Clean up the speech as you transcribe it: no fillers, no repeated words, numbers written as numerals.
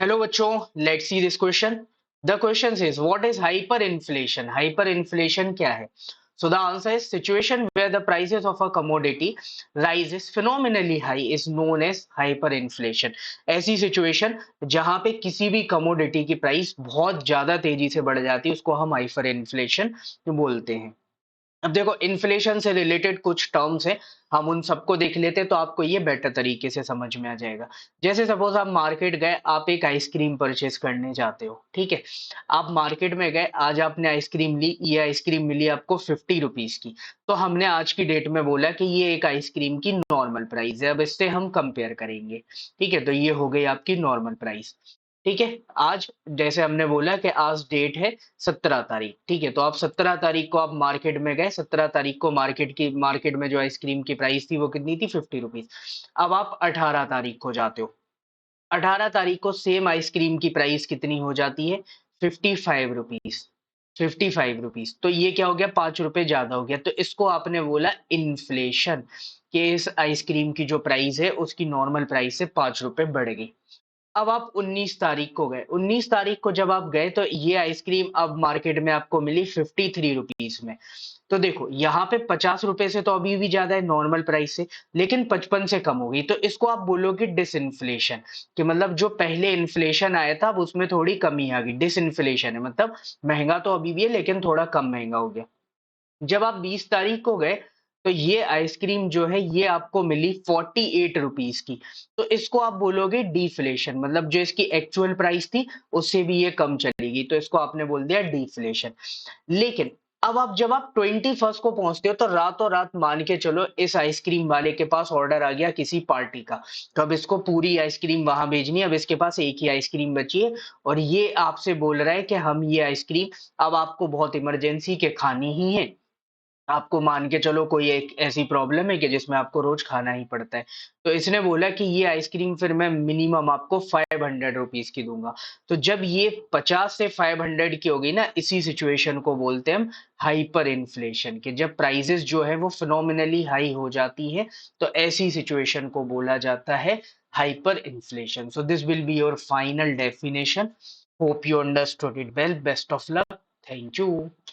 Hello, बच्चों. Let's see this question. The question says, what is hyperinflation? Hyperinflation क्या है? So the answer is situation where the prices of a commodity rises phenomenally high is known as hyperinflation. ऐसी situation जहां पे किसी भी commodity की price बहुत ज्यादा तेजी से बढ़ जाती है उसको हम hyperinflation बोलते हैं. अब देखो इन्फ्लेशन से रिलेटेड कुछ टर्म्स हैं, हम उन सबको देख लेते हैं तो आपको ये बेटर तरीके से समझ में आ जाएगा. जैसे सपोज आप मार्केट गए, आप एक आइसक्रीम परचेस करने जाते हो, ठीक है. आप मार्केट में गए, आज आपने आइसक्रीम ली, ये आइसक्रीम मिली आपको 50 रुपीज की. तो हमने आज की डेट में बोला कि ये एक आइसक्रीम की नॉर्मल प्राइस है. अब इससे हम कंपेयर करेंगे, ठीक है. तो ये हो गई आपकी नॉर्मल प्राइस, ठीक है. आज जैसे हमने बोला कि आज डेट है 17 तारीख, ठीक है. तो आप 17 तारीख को आप मार्केट में गए, 17 तारीख को मार्केट में जो आइसक्रीम की प्राइस थी वो कितनी थी, 50 रुपीज. अब आप 18 तारीख को जाते हो, 18 तारीख को सेम आइसक्रीम की प्राइस कितनी हो जाती है, 55 रुपीज. 55 रुपीज, तो ये क्या हो गया, 5 रुपए ज्यादा हो गया. तो इसको आपने बोला इन्फ्लेशन, कि इस आइसक्रीम की जो प्राइस है उसकी नॉर्मल प्राइस से 5 रुपए बढ़ गई. अब आप 19 तारीख को गए, 19 तारीख को जब आप गए तो ये आइसक्रीम अब मार्केट में आपको मिली 53 रुपीज में. तो देखो यहाँ पे 50 रुपए से तो अभी भी ज्यादा है नॉर्मल प्राइस से, लेकिन 55 से कम हो गई. तो इसको आप बोलोगे डिसइन्फ्लेशन, कि मतलब जो पहले इन्फ्लेशन आया था अब उसमें थोड़ी कमी आ गई. डिसइन्फ्लेशन है मतलब महंगा तो अभी भी है लेकिन थोड़ा कम महंगा हो गया. जब आप 20 तारीख को गए तो ये आइसक्रीम जो है ये आपको मिली 48 रुपीज की. तो इसको आप बोलोगे डिफ्लेशन, मतलब जो इसकी एक्चुअल प्राइस थी उससे भी ये कम चलेगी. तो इसको आपने बोल दिया डिफ्लेशन. लेकिन अब आप जब आप 21 को पहुंचते हो तो रातों रात मान के चलो इस आइसक्रीम वाले के पास ऑर्डर आ गया किसी पार्टी का. तो अब इसको पूरी आइसक्रीम वहां भेजनी है. अब इसके पास एक ही आइसक्रीम बची है और ये आपसे बोल रहा है कि हम ये आइसक्रीम अब आपको बहुत इमरजेंसी के खानी ही है. आपको मान के चलो कोई एक ऐसी प्रॉब्लम है कि जिसमें आपको रोज खाना ही पड़ता है. तो इसने बोला कि ये आइसक्रीम फिर मैं मिनिमम आपको 500 रुपीज की दूंगा. तो जब ये 50 से 500 की होगी ना, इसी सिचुएशन को बोलते हैं हम हाइपर इन्फ्लेशन, के जब प्राइजेस जो है वो फिनोमिनली हाई हो जाती है तो ऐसी सिचुएशन को बोला जाता है hyper inflation. So this will be your final definition. Hope you understood it well. Best of luck. Thank you.